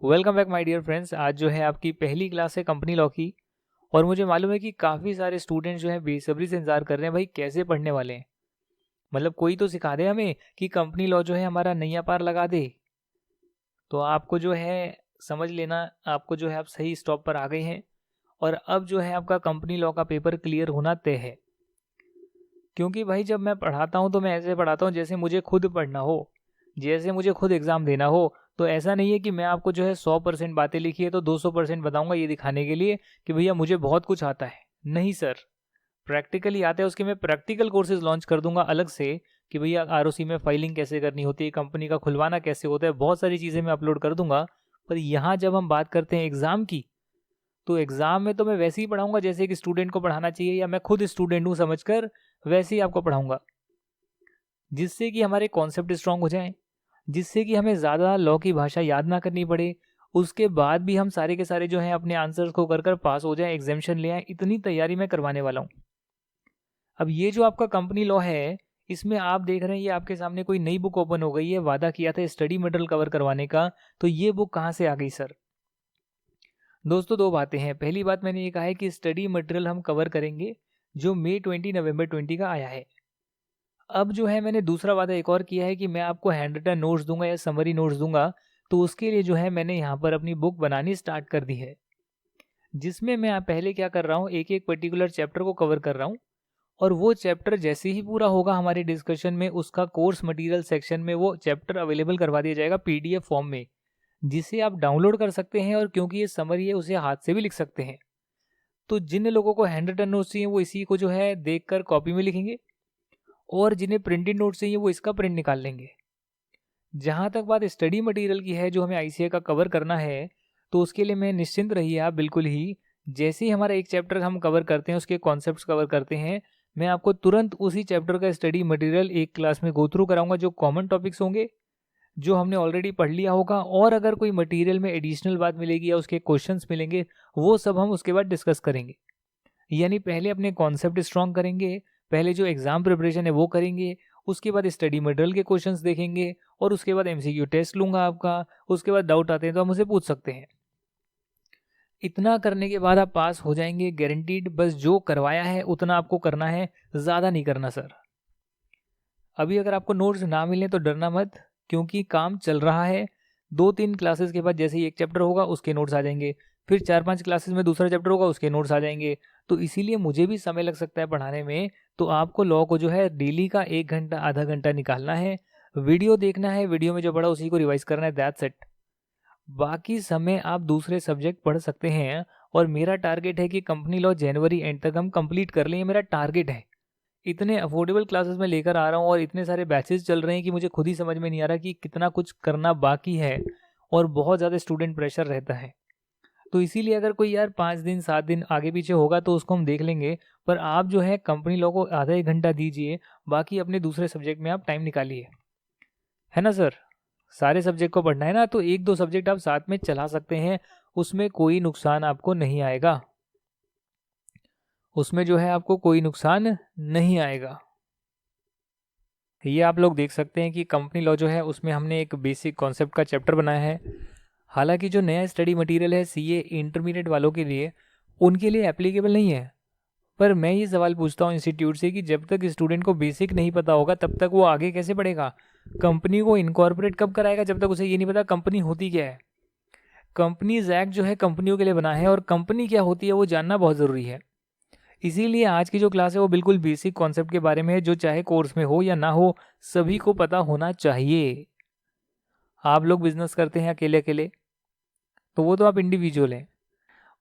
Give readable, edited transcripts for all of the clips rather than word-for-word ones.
Welcome back my dear friends. आज जो है आपकी पहली क्लास है कंपनी लॉ की। और मुझे मालूम है कि काफ़ी सारे स्टूडेंट्स जो हैं बेसब्री से इंतजार कर रहे हैं भाई कैसे पढ़ने वाले हैं। मतलब कोई तो सिखा दे हमें कि कंपनी लॉ जो है हमारा नैया पार लगा दे। तो आपको जो है समझ लेना, आपको जो है आप सही स्टॉप पर आ गए हैं। और अब जो है आपका कंपनी लॉ का पेपर क्लियर होना तय है। क्योंकि भाई जब मैं पढ़ाता हूँ तो मैं ऐसे पढ़ाता हूँ जैसे मुझे खुद पढ़ना हो, जैसे मुझे खुद एग्ज़ाम देना हो। तो ऐसा नहीं है कि मैं आपको जो है 100% बातें लिखी है तो 200% बताऊंगा ये दिखाने के लिए कि भैया मुझे बहुत कुछ आता है। नहीं सर, प्रैक्टिकली आता है, उसके मैं प्रैक्टिकल कोर्सेज लॉन्च कर दूंगा अलग से कि भैया आरओसी में फाइलिंग कैसे करनी होती है, कंपनी का खुलवाना कैसे होता है, बहुत सारी चीज़ें मैं अपलोड कर दूंगा। पर यहाँ जब हम बात करते हैं एग्ज़ाम की, तो एग्ज़ाम में तो मैं वैसे ही पढ़ाऊंगा जैसे एक स्टूडेंट को पढ़ाना चाहिए, या मैं खुद स्टूडेंट हूँ समझकर वैसे ही आपको पढ़ाऊंगा, जिससे कि हमारे कॉन्सेप्ट स्ट्रांग हो जाएं, जिससे कि हमें ज़्यादा लॉ की भाषा याद ना करनी पड़े। उसके बाद भी हम सारे के सारे जो हैं अपने आंसर्स को कर कर पास हो जाएं, एग्जामिशन ले आएँ, इतनी तैयारी मैं करवाने वाला हूँ। अब ये जो आपका कंपनी लॉ है, इसमें आप देख रहे हैं ये आपके सामने कोई नई बुक ओपन हो गई है। वादा किया था स्टडी मटेरियल कवर करवाने का, तो ये बुक कहाँ से आ गई सर? दोस्तों दो बातें हैं। पहली बात मैंने ये कहा है कि स्टडी मटेरियल हम कवर करेंगे जो मई 20 नवंबर 20 का आया है। अब जो है मैंने दूसरा वादा एक और किया है कि मैं आपको हैंड रिटन नोट्स दूंगा या समरी नोट्स दूंगा। तो उसके लिए जो है मैंने यहाँ पर अपनी बुक बनानी स्टार्ट कर दी है, जिसमें मैं पहले क्या कर रहा हूँ, एक एक पर्टिकुलर चैप्टर को कवर कर रहा हूँ। और वो चैप्टर जैसे ही पूरा होगा हमारे डिस्कशन में, उसका कोर्स मटेरियल सेक्शन में वो चैप्टर अवेलेबल करवा दिया जाएगा पीडीएफ फॉर्म में, जिसे आप डाउनलोड कर सकते हैं। और क्योंकि ये समरी है उसे हाथ से भी लिख सकते हैं। तो जिन लोगों को हैंड रिटन नोट्स चाहिए वो इसी को जो है देखकर कॉपी में लिखेंगे, और जिन्हें प्रिंटेड नोट्स चाहिए वो इसका प्रिंट निकाल लेंगे। जहाँ तक बात स्टडी मटेरियल की है जो हमें आईसीए का कवर करना है, तो उसके लिए मैं निश्चिंत रहिए आप बिल्कुल ही। जैसे ही हमारा एक चैप्टर हम कवर करते हैं, उसके कॉन्सेप्ट्स कवर करते हैं, मैं आपको तुरंत उसी चैप्टर का स्टडी मटेरियल एक क्लास में गो थ्रू कराऊंगा, जो कॉमन टॉपिक्स होंगे जो हमने ऑलरेडी पढ़ लिया होगा। और अगर कोई मटेरियल में एडिशनल बात मिलेगी या उसके क्वेश्चंस मिलेंगे, वो सब हम उसके बाद डिस्कस करेंगे। यानी पहले अपने कॉन्सेप्ट स्ट्रॉन्ग करेंगे, पहले जो एग्जाम प्रिपरेशन है वो करेंगे, उसके बाद स्टडी मटेरियल के क्वेश्चंस देखेंगे, और उसके बाद एमसीक्यू टेस्ट लूंगा आपका। उसके बाद डाउट आते हैं तो आप मुझे पूछ सकते हैं। इतना करने के बाद आप पास हो जाएंगे गारंटीड। बस जो करवाया है उतना आपको करना है, ज़्यादा नहीं करना सर। अभी अगर आपको नोट्स ना मिले तो डरना मत, क्योंकि काम चल रहा है। 2-3 क्लासेस के बाद जैसे ही एक चैप्टर होगा उसके नोट्स आ जाएंगे, फिर 4-5 क्लासेस में दूसरा चैप्टर होगा उसके नोट्स आ जाएंगे। तो इसीलिए मुझे भी समय लग सकता है पढ़ाने में। तो आपको लॉ को जो है डेली का 1 घंटा आधा घंटा निकालना है, वीडियो देखना है, वीडियो में जो पढ़ा उसी को रिवाइज करना है, दैट्स इट। बाकी समय आप दूसरे सब्जेक्ट पढ़ सकते हैं। और मेरा टारगेट है कि कंपनी लॉ जनवरी एंड तक हम कंप्लीट कर लें, ये मेरा टारगेट है। इतने अफोर्डेबल क्लासेस में लेकर आ रहा हूँ और इतने सारे बैचेस चल रहे हैं कि मुझे खुद ही समझ में नहीं आ रहा कि कितना कुछ करना बाकी है, और बहुत ज़्यादा स्टूडेंट प्रेशर रहता है। तो इसीलिए अगर कोई यार 5 दिन 7 दिन आगे पीछे होगा तो उसको हम देख लेंगे। पर आप जो है कंपनी लॉ को आधा 1 घंटा दीजिए, बाकी अपने दूसरे सब्जेक्ट में आप टाइम निकालिए, है ना सर? सारे सब्जेक्ट को पढ़ना है ना, तो 1-2 सब्जेक्ट आप साथ में चला सकते हैं, उसमें कोई नुकसान आपको नहीं आएगा। उसमें जो है आपको कोई नुकसान नहीं आएगा। ये आप लोग देख सकते हैं कि कंपनी लॉ जो है उसमें हमने एक बेसिक कॉन्सेप्ट का चैप्टर बनाया है। हालांकि जो नया स्टडी मटेरियल है सीए इंटरमीडिएट वालों के लिए, उनके लिए एप्लीकेबल नहीं है। पर मैं ये सवाल पूछता हूँ इंस्टीट्यूट से कि जब तक स्टूडेंट को बेसिक नहीं पता होगा तब तक वो आगे कैसे बढ़ेगा? कंपनी को इनकॉर्पोरेट कब कराएगा जब तक उसे ये नहीं पता कंपनी होती क्या है? कंपनीज एक्ट जो है कंपनियों के लिए बना है, और कंपनी क्या होती है वो जानना बहुत ज़रूरी है। इसीलिए आज की जो क्लास है वो बिल्कुल बेसिक कॉन्सेप्ट के बारे में है, जो चाहे कोर्स में हो या ना हो सभी को पता होना चाहिए। आप लोग बिजनेस करते हैं अकेले अकेले, तो वो तो आप इंडिविजुअल हैं।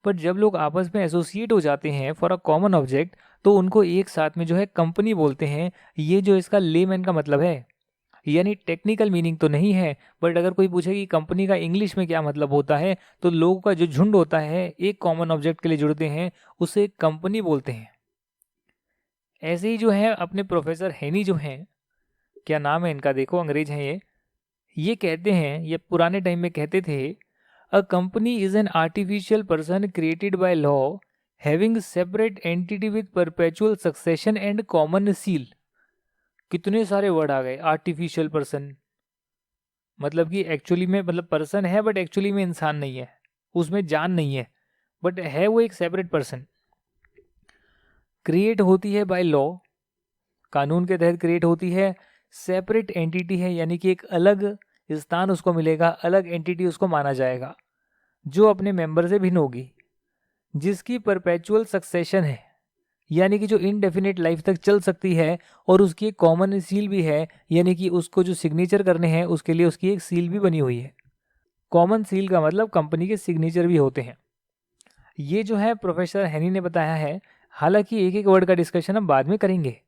पर जब लोग आपस में एसोसिएट हो जाते हैं फॉर अ कॉमन ऑब्जेक्ट, तो उनको एक साथ में जो है कंपनी बोलते हैं। ये जो इसका लेमैन का मतलब है, यानी टेक्निकल मीनिंग तो नहीं है, बट अगर कोई पूछे कि कंपनी का इंग्लिश में क्या मतलब होता है, तो लोगों का जो झुंड होता है एक कॉमन ऑब्जेक्ट के लिए जुड़ते हैं, उसे कंपनी बोलते हैं। ऐसे ही जो है अपने प्रोफेसर हेनी जो हैं, क्या नाम है इनका, देखो अंग्रेज हैं ये कहते हैं, ये पुराने टाइम में कहते थे, a company is an artificial person created by law having separate entity with perpetual succession and common seal. कितने सारे वर्ड आ गए, आर्टिफिशियल पर्सन, मतलब कि एक्चुअली में मतलब पर्सन है बट एक्चुअली में इंसान नहीं है, उसमें जान नहीं है, बट है वो एक सेपरेट पर्सन। क्रिएट होती है बाय लॉ, कानून के तहत क्रिएट होती है। सेपरेट एंटिटी है, यानी कि एक अलग स्थान उसको मिलेगा, अलग एंटिटी उसको माना जाएगा, जो अपने मेंबर से भिन्न होगी, जिसकी परपेचुअल सक्सेशन है, यानी कि जो इनडेफिनेट लाइफ तक चल सकती है, और उसकी एक कॉमन सील भी है, यानी कि उसको जो सिग्नेचर करने हैं उसके लिए उसकी एक सील भी बनी हुई है। कॉमन सील का मतलब कंपनी के सिग्नेचर भी होते हैं। ये जो है प्रोफेसर हैनी ने बताया है, हालांकि एक एक वर्ड का डिस्कशन हम बाद में करेंगे।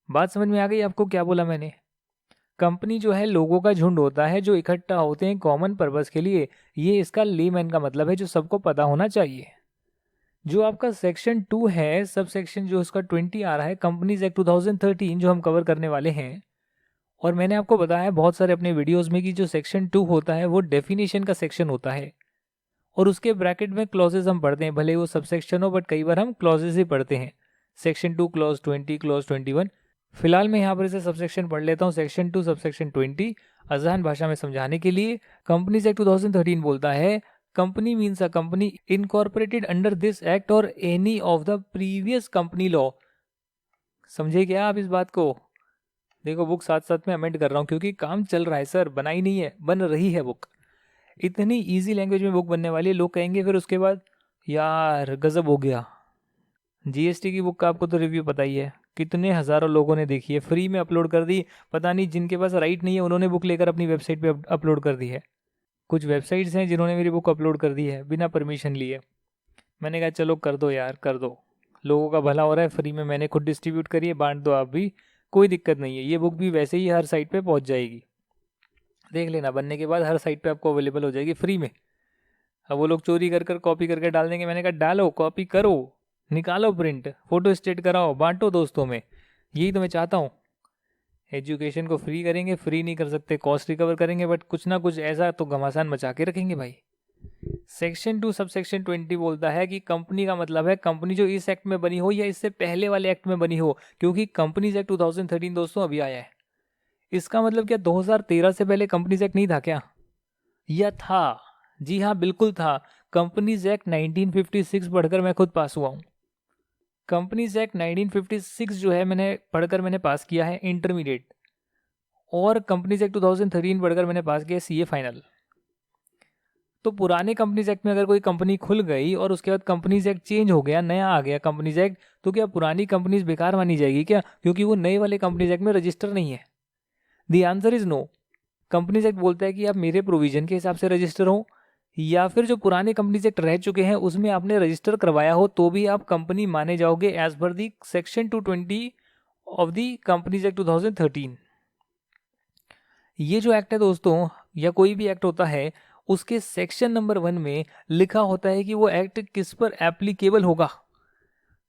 बात समझ में आ गई आपको क्या बोला मैंने? कंपनी जो है लोगों का झुंड होता है जो इकट्ठा होते हैं कॉमन पर्पस के लिए। ये इसका लेमैन का मतलब है, जो सबको पता होना चाहिए। जो आपका सेक्शन 2 है, सब सेक्शन जो उसका 20 आ रहा है, कंपनीज एक्ट 2013, जो हम कवर करने वाले हैं। और मैंने आपको बताया बहुत सारे अपने वीडियोस में कि जो सेक्शन 2 होता है वो डेफिनेशन का सेक्शन होता है, और उसके ब्रैकेट में क्लॉजेज हम पढ़ते हैं, भले वो सब सेक्शन हो, बट कई बार हम क्लॉजेज ही पढ़ते हैं। Section 2 clause 20 clause 21। फिलहाल मैं यहाँ पर इसे सबसेक्शन पढ़ लेता हूँ, सेक्शन 2 सबसेक्शन 20, आसान भाषा में समझाने के लिए। कंपनीज एक्ट 2013 बोलता है, company means a company incorporated under this act और any of the previous company law. समझे क्या आप इस बात को? देखो बुक साथ साथ में अमेंड कर रहा हूँ क्योंकि काम चल रहा है सर, बनाई नहीं है, बन रही है बुक। इतनी इजी लैंग्वेज में बुक बनने वाली है, लोग कहेंगे फिर उसके बाद यार गजब हो गया। जीएसटी की बुक का आपको तो रिव्यू पता ही है, कितने हज़ारों लोगों ने देखी है, फ्री में अपलोड कर दी। पता नहीं जिनके पास राइट नहीं है उन्होंने बुक लेकर अपनी वेबसाइट पे अपलोड कर दी है। कुछ वेबसाइट्स हैं जिन्होंने मेरी बुक अपलोड कर दी है बिना परमिशन लिए। मैंने कहा चलो कर दो यार, कर दो, लोगों का भला हो रहा है, फ्री में मैंने खुद डिस्ट्रीब्यूट करी है, बांट दो आप भी, कोई दिक्कत नहीं है। ये बुक भी वैसे ही हर साइट पर पहुँच जाएगी, देख लेना, बनने के बाद हर साइट पर आपको अवेलेबल हो जाएगी फ्री में। अब वो लोग चोरी कर कर कॉपी करके डाल देंगे, मैंने कहा डालो, कॉपी करो, निकालो प्रिंट, फोटो स्टेट कराओ, बांटो दोस्तों में, यही तो मैं चाहता हूँ। एजुकेशन को फ्री करेंगे, फ्री नहीं कर सकते, कॉस्ट रिकवर करेंगे, बट कुछ ना कुछ ऐसा तो घमासान मचा के रखेंगे भाई। सेक्शन 2 सब सेक्शन 20 बोलता है कि कंपनी का मतलब है कंपनी जो इस एक्ट में बनी हो या इससे पहले वाले एक्ट में बनी हो, क्योंकि कंपनीज एक्ट 2013 दोस्तों अभी आया है। इसका मतलब क्या 2013 से पहले कंपनीज एक्ट नहीं था क्या? या था? जी हाँ बिल्कुल था। कंपनीज एक्ट 1956 पढ़कर मैं खुद पास हुआ हूँ। कंपनीज एक्ट 1956 जो है मैंने पास किया है इंटरमीडिएट, और कंपनीज एक्ट 2013 पढ़कर मैंने पास किया सीए फाइनल। तो पुराने कंपनीज एक्ट में अगर कोई कंपनी खुल गई और उसके बाद कंपनीज एक्ट चेंज हो गया, नया आ गया कंपनीज एक्ट, तो क्या पुरानी कंपनीज बेकार मानी जाएगी क्या, क्योंकि वो नए वाले कंपनीज एक्ट में रजिस्टर नहीं है? The answer is no. Companies act बोलता है कि आप मेरे प्रोविजन के हिसाब से रजिस्टर हो, या फिर जो पुराने कंपनीज एक्ट रह चुके हैं उसमें आपने रजिस्टर करवाया हो, तो भी आप कंपनी माने जाओगे as per the section 220 of the companies act 2013। ये जो एक्ट है दोस्तों, या कोई भी एक्ट होता है, उसके सेक्शन नंबर 1 में लिखा होता है कि वो एक्ट किस पर एप्लीकेबल होगा।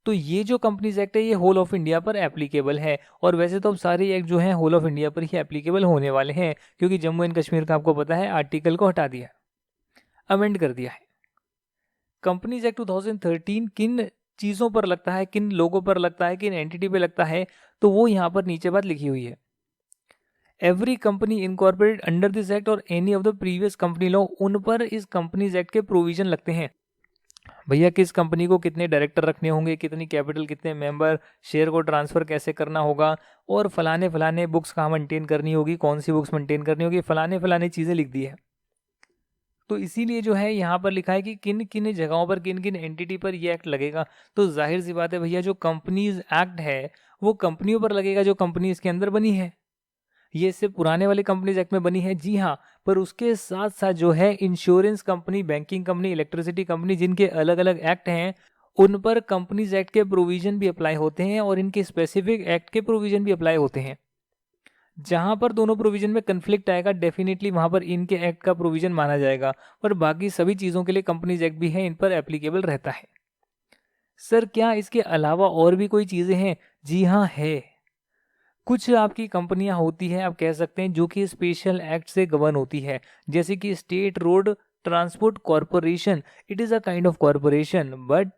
तो ये जो कंपनीज एक्ट है ये होल ऑफ इंडिया पर एप्लीकेबल है, और वैसे तो अब सारे एक्ट जो हैं होल ऑफ इंडिया पर ही एप्लीकेबल होने वाले हैं, क्योंकि जम्मू एंड कश्मीर का आपको पता है आर्टिकल को हटा दिया, अमेंड कर दिया है। कंपनीज एक्ट 2013 किन चीज़ों पर लगता है, किन लोगों पर लगता है, किन एंटिटी पे लगता है, तो वो यहाँ पर नीचे बात लिखी हुई है। Every company incorporated under this act और any of the previous company law, उन पर इस कंपनीज एक्ट के प्रोविजन लगते हैं। भैया किस कंपनी को कितने डायरेक्टर रखने होंगे, कितनी कैपिटल, कितने मेंबर, शेयर को ट्रांसफर कैसे करना होगा, और फलाने फलाने बुक्स कहाँ मेंटेन करनी होगी, कौन सी बुक्स मेंटेन करनी होगी, फलाने फलाने चीज़ें लिख दी है। तो इसीलिए जो है यहाँ पर लिखा है कि किन किन जगहों पर, किन किन एंटिटी पर ये एक्ट लगेगा। तो जाहिर सी बात है भैया, जो कंपनीज एक्ट है वो कंपनियों पर लगेगा जो कंपनी इसके अंदर बनी है। ये इससे पुराने वाले कंपनीज एक्ट में बनी है, जी हाँ, पर उसके साथ साथ जो है insurance company, banking company, electricity company, जिनके अलग अलग एक्ट हैं, उन पर कंपनीज एक्ट के प्रोविजन भी अप्लाई होते हैं, और इनके स्पेसिफिक एक्ट के प्रोविजन भी अप्लाई होते हैं। जहां पर दोनों प्रोविजन में कंफ्लिक्ट आएगा, डेफिनेटली वहां पर इनके एक्ट का प्रोविजन माना जाएगा, पर बाकी सभी चीज़ों के लिए कंपनीज एक्ट भी है, इन पर एप्लीकेबल रहता है। सर क्या इसके अलावा और भी कोई चीज़ें हैं? जी हाँ है। कुछ आपकी कंपनियां होती हैं, आप कह सकते हैं, जो कि स्पेशल एक्ट से गवर्न होती है, जैसे कि state road transport corporation. It is a kind of corporation, but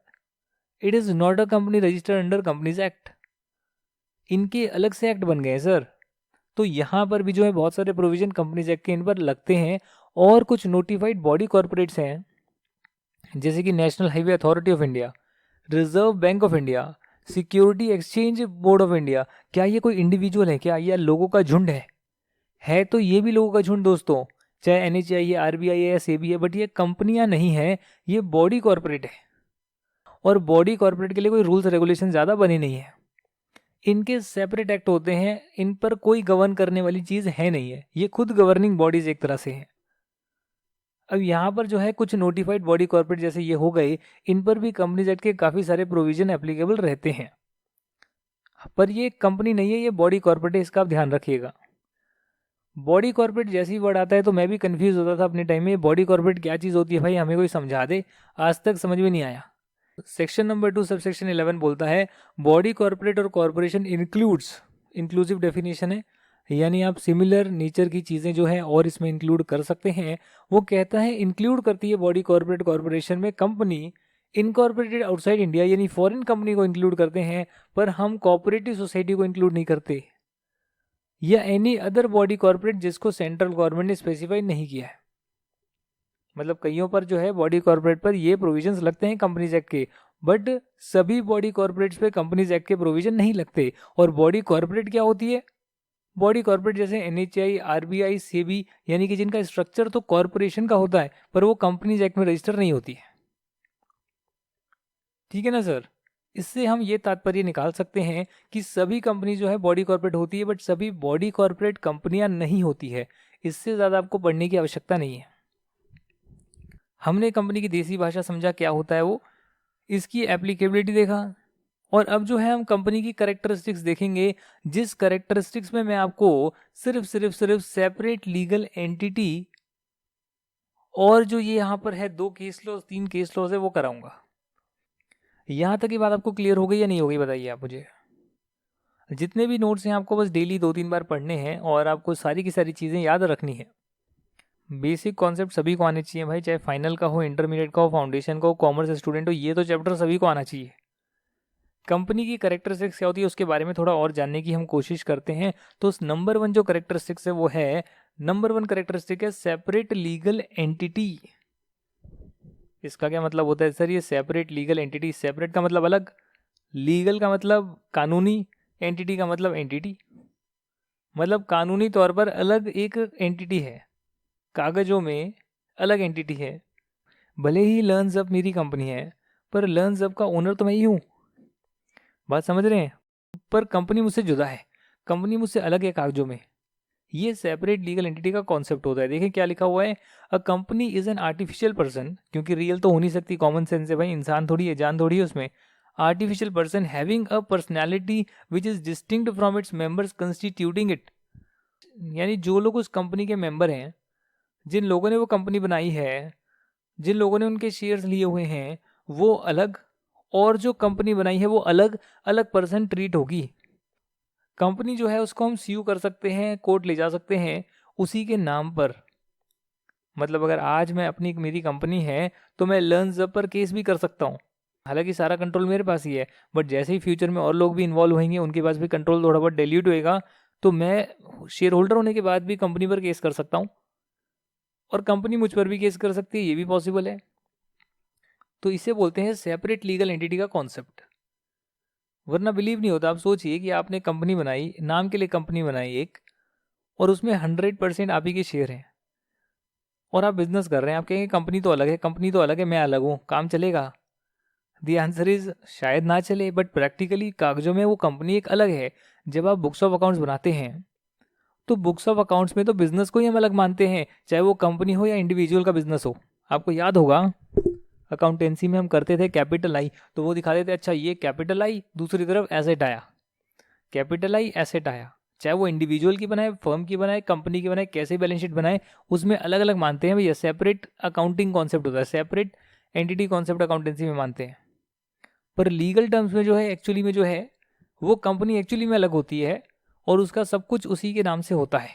it is not a company registered under companies act. इनके अलग से एक्ट बन गए सर। तो यहाँ पर भी जो है बहुत सारे प्रोविजन कंपनीज एक्ट के इन पर लगते हैं। और कुछ नोटिफाइड बॉडी कॉर्पोरेट्स हैं जैसे कि national highway authority of India, reserve bank of India, security exchange board of India. क्या ये कोई इंडिविजुअल है क्या, या लोगों का झुंड है तो ये भी लोगों का झुंड दोस्तों, चाहे एनएचआई है, आरबीआई है या सेबी है, बट ये कंपनियां नहीं है, ये बॉडी कॉर्पोरेट है। और बॉडी कॉर्पोरेट के लिए कोई रूल्स रेगुलेशन ज़्यादा बने नहीं है, इनके सेपरेट एक्ट होते हैं, इन पर कोई गवर्न करने वाली चीज़ है नहीं है, ये खुद गवर्निंग बॉडीज एक तरह से हैं। अब यहाँ पर जो है कुछ नोटिफाइड बॉडी कॉर्पोरेट जैसे ये हो गए, इन पर भी कंपनीज एक्ट के काफ़ी सारे प्रोविजन एप्लीकेबल रहते हैं, पर ये कंपनी नहीं है, ये बॉडी कॉर्पोरेट है, इसका आप ध्यान रखिएगा। बॉडी कॉर्पोरेट जैसे ही वर्ड आता है तो मैं भी कंफ्यूज होता था अपने टाइम में, बॉडी कॉर्पोरेट क्या चीज़ होती है भाई, हमें कोई समझा दे, आज तक समझ में नहीं आया। सेक्शन नंबर 2 सब सेक्शन 11 बोलता है बॉडी कॉर्पोरेट और कॉर्पोरेशन इंक्लूड्स, इंक्लूसिव डेफिनेशन है, यानी आप सिमिलर नेचर की चीज़ें जो है और इसमें इंक्लूड कर सकते हैं। वो कहता है इंक्लूड करती है बॉडी कॉर्पोरेट कॉर्पोरेशन में कंपनी इनकॉर्पोरेटेड आउटसाइड इंडिया, यानी फॉरेन कंपनी को इंक्लूड करते हैं, पर हम कोऑपरेटिव सोसाइटी को इंक्लूड नहीं करते, या एनी अदर बॉडी कॉर्पोरेट जिसको सेंट्रल गवर्नमेंट ने स्पेसिफाई नहीं किया है। मतलब कईयों पर जो है बॉडी कॉर्पोरेट पर ये प्रोविजंस लगते हैं कंपनीज एक्ट के, बट सभी बॉडी कॉर्पोरेट्स पे कंपनीज एक्ट के प्रोविजन नहीं लगते। और बॉडी कॉर्पोरेट क्या होती है, बॉडी कॉर्पोरेट जैसे एनएचआई, आरबीआई, सेबी, यानी कि जिनका स्ट्रक्चर तो कॉर्पोरेशन का होता है पर वो कंपनीज एक्ट में रजिस्टर नहीं होती है। ठीक है ना सर। इससे हम ये तात्पर्य निकाल सकते हैं कि सभी कंपनी जो है बॉडी कॉर्पोरेट होती है, बट सभी बॉडी कॉर्पोरेट कंपनियां नहीं होती है। इससे ज़्यादा आपको पढ़ने की आवश्यकता नहीं है। हमने कंपनी की देसी भाषा समझा क्या होता है वो, इसकी एप्लीकेबिलिटी देखा, और अब जो है हम कंपनी की कैरेक्टरिस्टिक्स देखेंगे, जिस कैरेक्टरिस्टिक्स में मैं आपको सिर्फ सेपरेट लीगल एंटिटी और जो ये यहाँ पर है 2 केस लॉज 3 केस लॉज है वो कराऊंगा। यहाँ तक की बात आपको क्लियर हो गई या नहीं हो गई बताइए आप मुझे। जितने भी नोट्स हैं आपको बस डेली 2-3 बार पढ़ने हैं और आपको सारी की सारी चीज़ें याद रखनी है। बेसिक कॉन्सेप्ट सभी को आने चाहिए भाई, चाहे फाइनल का हो, इंटरमीडिएट का हो, फाउंडेशन का हो, कॉमर्स स्टूडेंट हो, ये तो चैप्टर सभी को आना चाहिए। कंपनी की कैरेक्टरिस्टिक्स क्या होती है उसके बारे में थोड़ा और जानने की हम कोशिश करते हैं। तो उस नंबर 1 जो कैरेक्टरिस्टिक्स है वो है, नंबर 1 कैरेक्टरिस्टिक है सेपरेट लीगल एंटिटी। इसका क्या मतलब होता है सर, ये सेपरेट लीगल एंटिटी, सेपरेट का मतलब अलग, लीगल का मतलब कानूनी, एंटिटी का मतलब एंटिटी, मतलब कानूनी तौर पर अलग एक एंटिटी है, कागजों में अलग एंटिटी है। भले ही लर्न्स अप मेरी कंपनी है, पर लर्न्स अप का ओनर तो मैं ही हूँ, बात समझ रहे हैं, पर कंपनी मुझसे जुदा है, कंपनी मुझसे अलग है कागजों में। ये सेपरेट लीगल एंटिटी का कॉन्सेप्ट होता है। देखिए क्या लिखा हुआ है, a company is an artificial person, क्योंकि रियल तो हो नहीं सकती, कॉमन सेंस है भाई, इंसान थोड़ी है, जान थोड़ी है उसमें। Artificial person having a personality which is distinct from its members constituting it, यानी जो लोग उस कंपनी के मेंबर हैं, जिन लोगों ने वो कंपनी बनाई है, जिन लोगों ने उनके शेयर्स लिए हुए हैं वो अलग, और जो कंपनी बनाई है वो अलग अलग पर्सन ट्रीट होगी। कंपनी जो है उसको हम सीयू कर सकते हैं, कोर्ट ले जा सकते हैं उसी के नाम पर। मतलब अगर आज मैं अपनी मेरी कंपनी है तो मैं लर्न्स अप पर केस भी कर सकता हूँ, हालांकि सारा कंट्रोल मेरे पास ही है, बट जैसे ही फ्यूचर में और लोग भी इन्वॉल्व होंगे, उनके पास भी कंट्रोल थोड़ा बहुत डाइल्यूट होएगा, तो मैं शेयर होल्डर होने के बाद भी कंपनी पर केस कर सकता हूँ, और कंपनी मुझ पर भी केस कर सकती है, ये भी पॉसिबल है। तो इसे बोलते हैं सेपरेट लीगल एंटिटी का कॉन्सेप्ट। वरना बिलीव नहीं होता। आप सोचिए कि आपने कंपनी बनाई, नाम के लिए कंपनी बनाई एक, और उसमें 100% आप ही के शेयर हैं, और आप बिजनेस कर रहे हैं। आप कहेंगे कंपनी तो अलग है, कंपनी तो अलग है, मैं अलग हूँ, काम चलेगा? दी आंसर इज शायद ना चले, बट प्रैक्टिकली कागजों में वो कंपनी एक अलग है। जब आप बुक्स ऑफ अकाउंट्स बनाते हैं तो बुक्स ऑफ अकाउंट्स में तो बिजनेस को ही हम अलग मानते हैं, चाहे वो कंपनी हो या इंडिविजुअल का बिजनेस हो। आपको याद होगा अकाउंटेंसी में हम करते थे कैपिटल आई, तो वो दिखा देते अच्छा ये कैपिटल आई, दूसरी तरफ एसेट आया, कैपिटल आई एसेट आया, चाहे वो इंडिविजुअल की बनाए, फर्म की बनाए, कंपनी की बनाए, कैसे बैलेंस शीट बनाए, उसमें अलग अलग मानते हैं भैया। सेपरेट अकाउंटिंग कॉन्सेप्ट होता है, सेपरेट एंटिटी कॉन्सेप्ट अकाउंटेंसी में मानते हैं। पर लीगल टर्म्स में जो है, एक्चुअली में जो है, वो कंपनी एक्चुअली में अलग होती है और उसका सब कुछ उसी के नाम से होता है।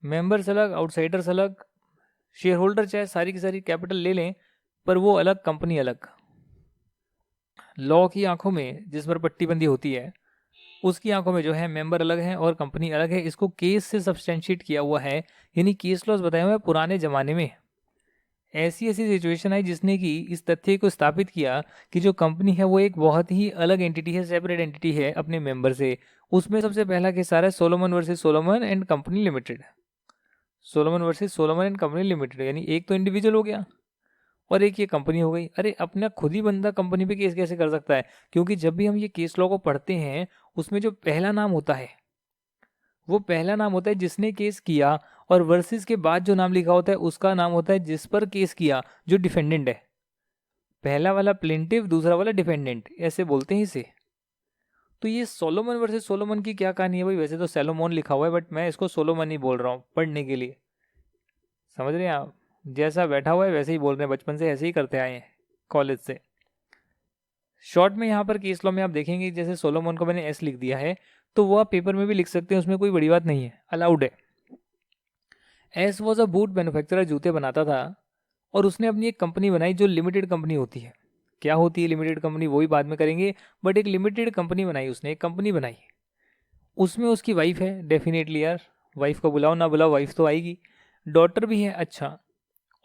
मेंबर्स अलग, आउटसाइडर्स अलग, शेयर होल्डर चाहे सारी की सारी कैपिटल ले लें, पर वो अलग, कंपनी अलग। लॉ की आंखों में जिस पर पट्टी बंदी होती है उसकी आंखों में जो है मेंबर अलग है और कंपनी अलग है। इसको केस से सब्सटेंशिएट किया हुआ है, यानी केस लॉस बताए हुए हैं पुराने ज़माने में। ऐसी ऐसी सिचुएशन आई जिसने कि इस तथ्य को स्थापित किया कि जो कंपनी है वो एक बहुत ही अलग एंटिटी है, सेपरेट एंटिटी है अपने मेंबर से। उसमें सबसे पहला केस आ रहा है Solomon versus Solomon and company limited. Solomon versus Solomon and company limited, यानी एक तो इंडिविजुअल हो गया और एक ये कंपनी हो गई। अरे अपना खुद ही बंदा कंपनी पे केस कैसे कर सकता है? क्योंकि जब भी हम ये केस लॉ को पढ़ते हैं उसमें जो पहला नाम होता है वो पहला नाम होता है जिसने केस किया, और वर्सेस के बाद जो नाम लिखा होता है उसका नाम होता है जिस पर केस किया, जो डिफेंडेंट है। पहला वाला प्लेंटिव, दूसरा वाला डिफेंडेंट, ऐसे बोलते हैं इसे। तो ये सोलोमन वर्सेस सोलोमन की क्या कहानी है भाई? वैसे तो सैलोमोन लिखा हुआ है बट मैं इसको सोलोमन ही बोल रहा हूँ पढ़ने के लिए। समझ रहे हैं आप? जैसा बैठा हुआ है वैसे ही बोल रहे हैं, बचपन से ऐसे ही करते आए हैं कॉलेज से। शॉर्ट में यहाँ पर केस लॉ में आप देखेंगे जैसे सोलोमन को मैंने एस लिख दिया है, तो वो आप पेपर में भी लिख सकते हैं, उसमें कोई बड़ी बात नहीं है, अलाउड है। S was a boot manufacturer, जूते बनाता था, और उसने अपनी एक कंपनी बनाई जो लिमिटेड कंपनी होती है। क्या होती है लिमिटेड कंपनी वो भी बाद में करेंगे, बट एक लिमिटेड कंपनी बनाई उसने, एक कंपनी बनाई। उसमें उसकी वाइफ है, डेफिनेटली यार वाइफ को बुलाओ ना बुलाओ वाइफ तो आएगी। डॉटर भी है, अच्छा,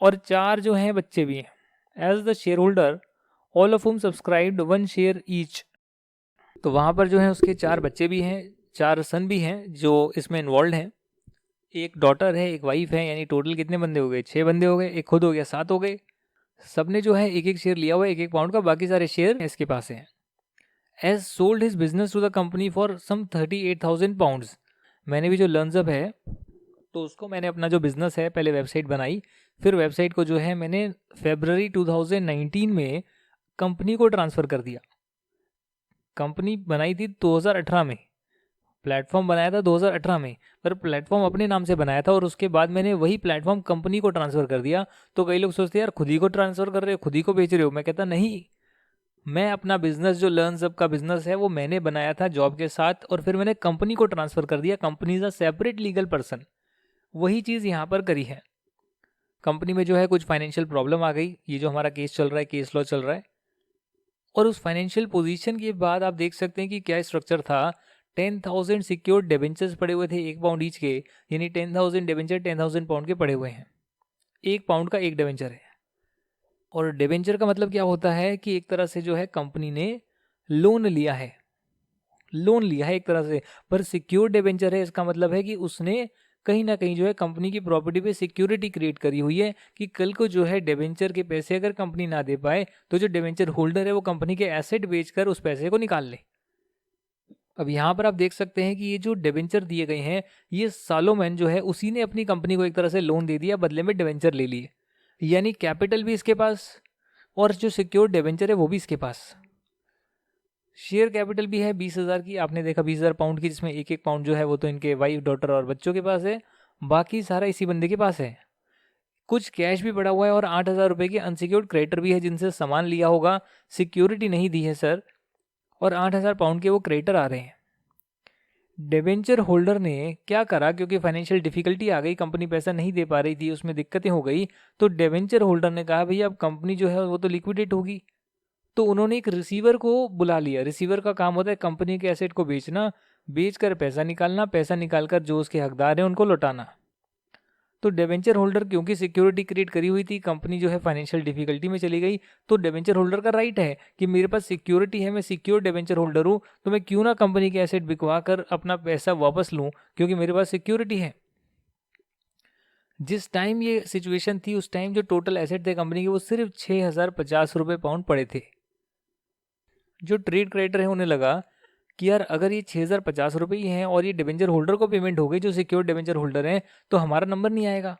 और 4 जो हैं बच्चे भी हैं। As the shareholder all of whom subscribed 1 share each. तो वहाँ पर जो है उसके 4 बच्चे भी हैं, 4 सन भी हैं जो इसमें इन्वॉल्व हैं। एक डॉटर है, एक वाइफ है, यानी टोटल कितने बंदे हो गए? 6 बंदे हो गए, एक खुद हो गया, 7 हो गए। सबने जो है एक एक शेयर लिया हुआ है, 1-1 पाउंड का, बाकी सारे शेयर इसके पास हैं। As sold his business to the company for some 38,000 pounds. मैंने भी जो लर्नअप है तो उसको मैंने अपना जो बिजनेस है पहले वेबसाइट बनाई, फिर वेबसाइट को जो है मैंने February 2019 में कंपनी को ट्रांसफ़र कर दिया। कंपनी बनाई थी 2018 में, प्लेटफॉर्म बनाया था 2018 में, पर प्लेटफॉर्म अपने नाम से बनाया था और उसके बाद मैंने वही प्लेटफॉर्म कंपनी को ट्रांसफ़र कर दिया। तो कई लोग सोचते हैं यार खुद ही को ट्रांसफ़र कर रहे हो, खुद ही को बेच रहे हो। मैं कहता नहीं, मैं अपना बिजनेस जो लर्नअप का बिजनेस है वो मैंने बनाया था जॉब के साथ, और फिर मैंने कंपनी को ट्रांसफ़र कर दिया। Company is a separate legal person. वही चीज़ यहाँ पर करी है। कंपनी में जो है कुछ फाइनेंशियल प्रॉब्लम आ गई, ये जो हमारा केस चल रहा है, केस लॉ चल रहा है, और उस फाइनेंशियल पोजीशन के बाद आप देख सकते हैं कि क्या स्ट्रक्चर था। 10,000 सिक्योर्ड डिबेंचर्स पड़े हुए थे, 1 पाउंड ईच के, यानी 10,000 डिबेंचर 10,000 पाउंड के पड़े हुए हैं। 1 पाउंड का एक डिबेंचर है। और डिबेंचर का मतलब क्या होता है कि एक तरह से जो है कंपनी ने लोन लिया है, लोन लिया है एक तरह से। पर सिक्योर्ड डिबेंचर है, इसका मतलब है कि उसने कहीं ना कहीं जो है कंपनी की प्रॉपर्टी पे सिक्योरिटी क्रिएट करी हुई है कि कल को जो है डिबेंचर के पैसे अगर कंपनी ना दे पाए तो जो डिबेंचर होल्डर है वो कंपनी के एसेट बेचकर उस पैसे को निकाल ले। अब यहाँ पर आप देख सकते हैं कि ये जो डिबेंचर दिए गए हैं, ये सालोमैन जो है उसी ने अपनी कंपनी को एक तरह से लोन दे दिया, बदले में डिबेंचर ले लिए, यानी कैपिटल भी इसके पास और जो सिक्योर्ड डिबेंचर है वो भी इसके पास। शेयर कैपिटल भी है 20,000 की, आपने देखा 20,000 पाउंड की, जिसमें 1-1 पाउंड जो है वो तो इनके वाइफ, डॉटर और बच्चों के पास है, बाकी सारा इसी बंदे के पास है। कुछ कैश भी पड़ा हुआ है और 8,000 रुपये के अनसिक्योर्ड क्रेडिटर भी है जिनसे सामान लिया होगा, सिक्योरिटी नहीं दी है सर, और 8,000 पाउंड के वो क्रेडिटर आ रहे हैं। डिबेंचर होल्डर ने क्या करा, क्योंकि फाइनेंशियल डिफिकल्टी आ गई, कंपनी पैसा नहीं दे पा रही थी, उसमें दिक्कतें हो गई, तो डिबेंचर होल्डर ने कहा भैया अब कंपनी जो है वो तो लिक्विडेट होगी। तो उन्होंने एक रिसीवर को बुला लिया। रिसीवर का काम होता है कंपनी के एसेट को बेचना, बेचकर पैसा निकालना, पैसा निकालकर जो उसके हकदार हैं उनको लौटाना। तो डिबेंचर होल्डर क्योंकि सिक्योरिटी क्रिएट करी हुई थी, कंपनी जो है फाइनेंशियल डिफिकल्टी में चली गई, तो डिबेंचर होल्डर का राइट है कि मेरे पास सिक्योरिटी है, मैं सिक्योर डिबेंचर होल्डर हूँ, तो मैं क्यों ना कंपनी के एसेट बिकवा कर अपना पैसा वापस लूँ, क्योंकि मेरे पास सिक्योरिटी है। जिस टाइम ये सिचुएशन थी उस टाइम जो टोटल एसेट थे कंपनी के वो सिर्फ 6,050 रुपये पाउंड पड़े थे। जो ट्रेड क्रेडिटर है उन्हें लगा कि यार अगर ये 6,050 रुपये ही हैं और ये डिबेंचर होल्डर को पेमेंट हो गई जो सिक्योर डिबेंचर होल्डर हैं, तो हमारा नंबर नहीं आएगा।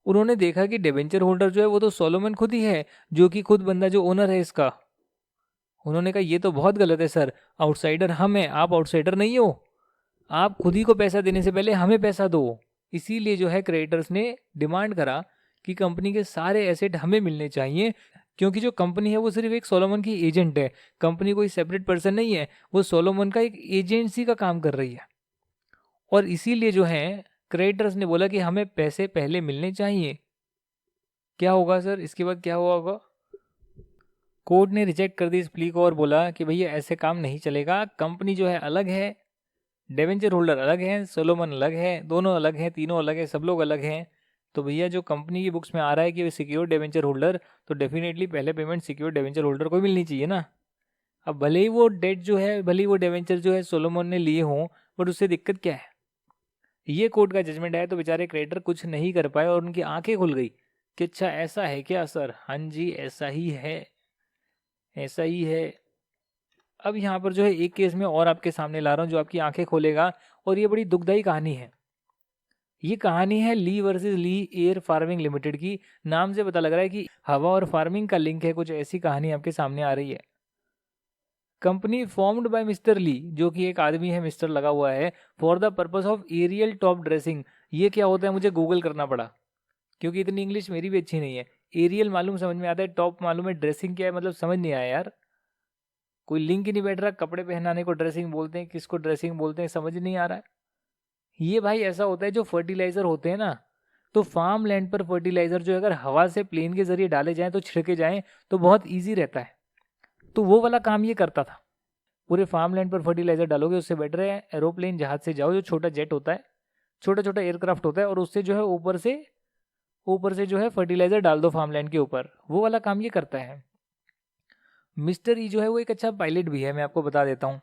उन्होंने देखा कि डिबेंचर होल्डर जो है वो तो सोलोमन खुद ही है, जो कि खुद बंदा जो ओनर है इसका। उन्होंने कहा ये तो बहुत गलत है सर, आउटसाइडर हम हैं, आप आउटसाइडर नहीं हो, आप खुद ही को पैसा देने से पहले हमें पैसा दो। इसीलिए जो है क्रेडिटर्स ने डिमांड करा कि कंपनी के सारे एसेट हमें मिलने चाहिए, क्योंकि जो कंपनी है वो सिर्फ एक सोलोमन की एजेंट है, कंपनी कोई सेपरेट पर्सन नहीं है, वो सोलोमन का एक एजेंसी का काम कर रही है। और इसीलिए जो है क्रेडिटर्स ने बोला कि हमें पैसे पहले मिलने चाहिए। क्या होगा सर इसके बाद, क्या हुआ होगा? कोर्ट ने रिजेक्ट कर दी इस प्ली को और बोला कि भैया ऐसे काम नहीं चलेगा, कंपनी जो है अलग है, डिवेंचर होल्डर अलग है, सोलोमन अलग है, दोनों अलग हैं, तीनों अलग हैं, सब लोग अलग हैं। तो भैया जो कंपनी की बुक्स में आ रहा है कि सिक्योर डिवेंचर होल्डर, तो डेफिनेटली पहले पेमेंट सिक्योर डिवेंचर होल्डर को मिलनी चाहिए ना। अब भले ही वो डेट जो है, भले ही वो डिवेंचर जो है सोलोमन ने लिए हों, बट उससे दिक्कत क्या है? ये कोर्ट का जजमेंट है, तो बेचारे क्रेडिटर कुछ नहीं कर पाए और उनकी आंखें खुल गई कि अच्छा ऐसा है क्या सर? हाँ जी ऐसा ही है, ऐसा ही है। अब यहाँ पर जो है एक केस में और आपके सामने ला रहा हूँ जो आपकी आंखें खोलेगा, और ये बड़ी दुखदाई कहानी है। ये कहानी है ली वर्सेस ली एयर फार्मिंग लिमिटेड की। नाम से पता लग रहा है कि हवा और फार्मिंग का लिंक है, कुछ ऐसी कहानी आपके सामने आ रही है। Company formed by mister Lee, जो कि एक आदमी है, मिस्टर लगा हुआ है, for the purpose of aerial top dressing. ये क्या होता है मुझे गूगल करना पड़ा, क्योंकि इतनी इंग्लिश मेरी भी अच्छी नहीं है। एरियल मालूम समझ में आता है, टॉप मालूम है, ड्रेसिंग क्या है मतलब समझ नहीं आया यार, कोई लिंक ही नहीं बैठ रहा। कपड़े पहनाने को ड्रेसिंग बोलते हैं, किसको ड्रेसिंग बोलते हैं समझ नहीं आ रहा है। ये भाई ऐसा होता है जो फर्टिलाइजर होते हैं ना, तो फार्म लैंड पर फर्टिलाइजर जो अगर हवा से प्लेन के जरिए डाले जाएं तो छिड़के जाएं तो बहुत ईजी रहता है। तो वो वाला काम ये करता था। पूरे फार्म लैंड पर फर्टिलाइजर डालोगे, उससे बेटर है एरोप्लेन जहाज से जाओ, जो छोटा जेट होता है, छोटा छोटा एयरक्राफ्ट होता है, और उससे जो है ऊपर से जो है फर्टिलाइजर डाल दो फार्म लैंड के ऊपर। वो वाला काम ये करता है। मिस्टर ई जो है वो एक अच्छा पायलट भी है, मैं आपको बता देता हूँ,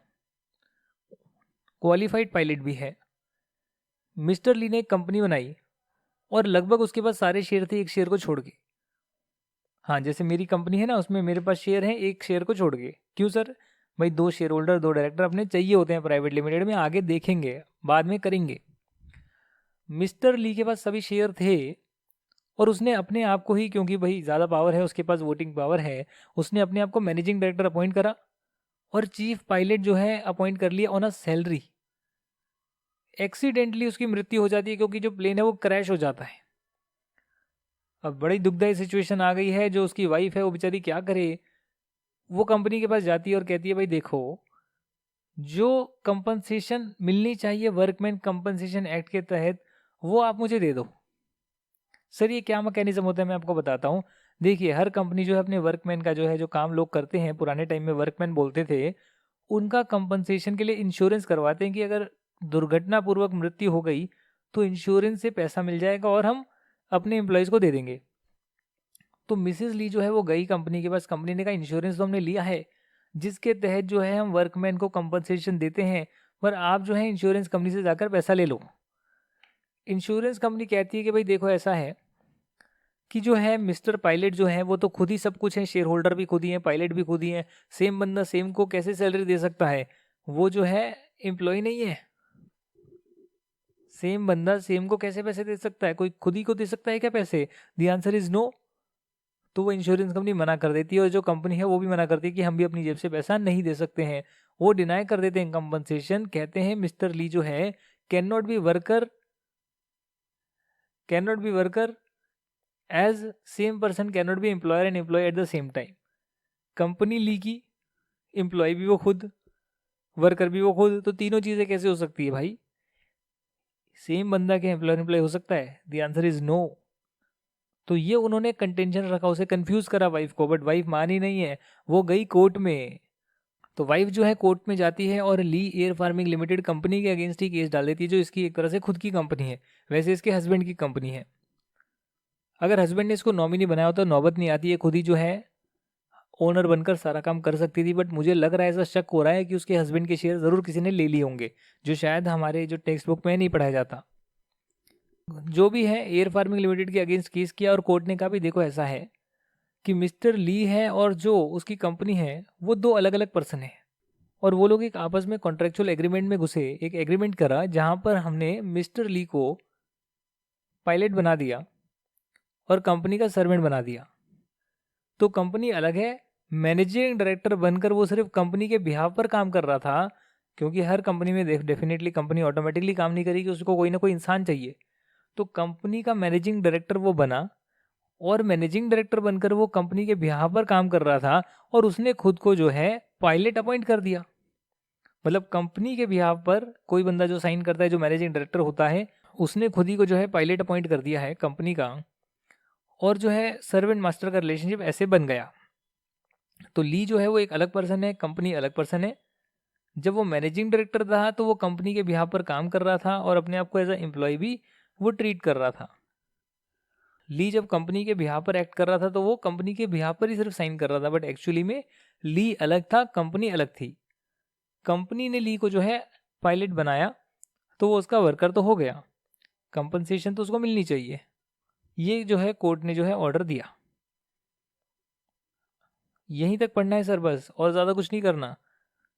क्वालिफाइड पायलट भी है। मिस्टर ली ने एक कंपनी बनाई और लगभग उसके पास सारे शेयर थे एक शेयर को छोड़ के। हाँ, जैसे मेरी कंपनी है ना, उसमें मेरे पास शेयर हैं एक शेयर को छोड़ के। क्यों सर? भाई 2 शेयर होल्डर 2 डायरेक्टर अपने चाहिए होते हैं प्राइवेट लिमिटेड में, आगे देखेंगे बाद में करेंगे। मिस्टर ली के पास सभी शेयर थे और उसने अपने आप को ही, क्योंकि भाई ज़्यादा पावर है उसके पास, वोटिंग पावर है, उसने अपने आप को मैनेजिंग डायरेक्टर अपॉइंट करा और चीफ पायलट जो है अपॉइंट कर लिया ऑन अ सैलरी। एक्सीडेंटली उसकी मृत्यु हो जाती है क्योंकि जो प्लेन है वो क्रैश हो जाता है। अब बड़ी दुखदाई सिचुएशन आ गई है। जो उसकी वाइफ है वो बेचारी क्या करे, वो कंपनी के पास जाती है और कहती है भाई देखो, जो कंपनसेशन मिलनी चाहिए वर्कमैन कंपनसेशन एक्ट के तहत वो आप मुझे दे दो। सर ये क्या मैकेनिज्म होता है मैं आपको बताता हूँ। देखिए हर कंपनी जो है अपने वर्कमैन का जो है, जो काम लोग करते हैं, पुराने टाइम में वर्कमैन बोलते थे, उनका कंपनसेशन के लिए इंश्योरेंस करवाते हैं कि अगर दुर्घटनापूर्वक मृत्यु हो गई तो इंश्योरेंस से पैसा मिल जाएगा और हम अपने एम्प्लॉयज़ को दे देंगे। तो मिसेज ली जो है वो गई कंपनी के पास, कंपनी ने कहा इंश्योरेंस तो हमने लिया है जिसके तहत जो है हम वर्कमैन को कंपनसेशन देते हैं, पर आप जो है इंश्योरेंस कंपनी से जाकर पैसा ले लो। इंश्योरेंस कंपनी कहती है कि भाई देखो ऐसा है कि जो है मिस्टर पायलट जो है वो तो खुद ही सब कुछ है, शेयर होल्डर भी खुद ही है, पायलट भी खुद ही है, सेम बंदा सेम को कैसे सैलरी दे सकता है? वो जो है एम्प्लॉय नहीं है। सेम बंदा सेम को कैसे पैसे दे सकता है? कोई खुद ही को दे सकता है क्या पैसे? The answer is no. तो वो इंश्योरेंस कंपनी मना कर देती है और जो कंपनी है वो भी मना करती है कि हम भी अपनी जेब से पैसा नहीं दे सकते हैं। वो डिनाई कर देते हैं कंपनसेशन। कहते हैं मिस्टर ली जो है can not be worker as same person can not be employer and employee at the same time. Company Lee की एम्प्लॉय भी वो खुद, वर्कर भी वो खुद, तो तीनों चीजें कैसे हो सकती है भाई? सेम बंदा के एम्प्लॉय हो सकता है? The answer is no. तो ये उन्होंने कंटेंशन रखा, उसे कंफ्यूज करा वाइफ को, बट वाइफ मानी नहीं है, वो गई कोर्ट में। तो वाइफ जो है कोर्ट में जाती है और ली एयर फार्मिंग लिमिटेड कंपनी के अगेंस्ट ही केस डाल देती है, जो इसकी एक तरह से खुद की कंपनी है, वैसे इसके हस्बैंड की कंपनी है। अगर हस्बैंड ने इसको नॉमिनी बनाया होता तो नौबत नहीं आती है, खुद ही जो है ओनर बनकर सारा काम कर सकती थी। बट मुझे लग रहा है, ऐसा शक हो रहा है कि उसके हस्बैंड के शेयर ज़रूर किसी ने ले लिए होंगे, जो शायद हमारे जो टेक्स्ट बुक में नहीं पढ़ाया जाता। जो भी है, एयर फार्मिंग लिमिटेड के अगेंस्ट केस किया और कोर्ट ने कहा भी देखो ऐसा है कि मिस्टर ली है और जो उसकी कंपनी है वो 2 अलग अलग पर्सन है, और वो लोग एक आपस में कॉन्ट्रेक्चुअल एग्रीमेंट में घुसे, एक एग्रीमेंट करा जहां पर हमने मिस्टर ली को पायलट बना दिया और कंपनी का सर्वेंट बना दिया। तो कंपनी अलग है, मैनेजिंग डायरेक्टर बनकर वो सिर्फ कंपनी के बिहाफ पर काम कर रहा था, क्योंकि हर कंपनी में डेफिनेटली कंपनी ऑटोमेटिकली काम नहीं करेगी, उसको कोई ना कोई इंसान चाहिए। तो कंपनी का मैनेजिंग डायरेक्टर वो बना और मैनेजिंग डायरेक्टर बनकर वो कंपनी के बिहाफ पर काम कर रहा था, और उसने खुद को जो है पायलट अपॉइंट कर दिया। मतलब कंपनी के बिहाफ पर कोई बंदा जो साइन करता है, जो मैनेजिंग डायरेक्टर होता है, उसने खुद ही को जो है पायलट अपॉइंट कर दिया है कंपनी का, और जो है सर्वेंट मास्टर का रिलेशनशिप ऐसे बन गया। तो ली जो है वो एक अलग पर्सन है, कंपनी अलग पर्सन है। जब वो मैनेजिंग डायरेक्टर था तो वो कंपनी के बिहाफ पर काम कर रहा था और अपने आप को एज अ एम्प्लॉय भी वो ट्रीट कर रहा था। ली जब कंपनी के बिहाफ पर एक्ट कर रहा था तो वो कंपनी के बिहाफ पर ही सिर्फ साइन कर रहा था, बट एक्चुअली में ली अलग था, कंपनी अलग थी। कंपनी ने ली को जो है पायलट बनाया तो वो उसका वर्कर तो हो गया, कंपनसेशन तो उसको मिलनी चाहिए। ये जो है कोर्ट ने जो है ऑर्डर दिया। यहीं तक पढ़ना है सर बस, और ज़्यादा कुछ नहीं करना।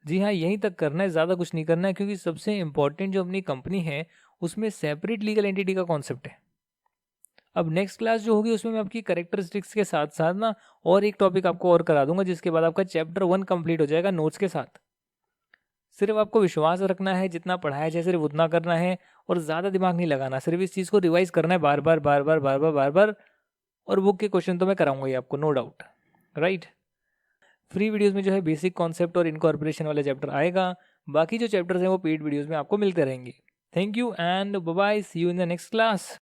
जी हाँ, यहीं तक करना है, ज़्यादा कुछ नहीं करना है, क्योंकि सबसे इंपॉर्टेंट जो अपनी कंपनी है उसमें सेपरेट लीगल एंटिटी का कॉन्सेप्ट है। अब नेक्स्ट क्लास जो होगी उसमें मैं आपकी करेक्टरिस्टिक्स के साथ साथ ना और एक टॉपिक आपको और करा दूंगा, जिसके बाद आपका चैप्टर 1 कंप्लीट हो जाएगा नोट्स के साथ। सिर्फ आपको विश्वास रखना है, जितना पढ़ाया जाए सिर्फ उतना करना है और ज़्यादा दिमाग नहीं लगाना, सिर्फ इस चीज़ को रिवाइज करना है बार बार बार बार बार बार बार बार। और बुक के क्वेश्चन तो मैं कराऊंगा ही आपको, no doubt, right. Free videos में जो है बेसिक कॉन्सेप्ट और इनकॉर्पोरेशन वाला चैप्टर आएगा, बाकी जो चैप्टर्स हैं वो पेड वीडियोस में आपको मिलते रहेंगे। Thank you and bye bye, see you in the next class.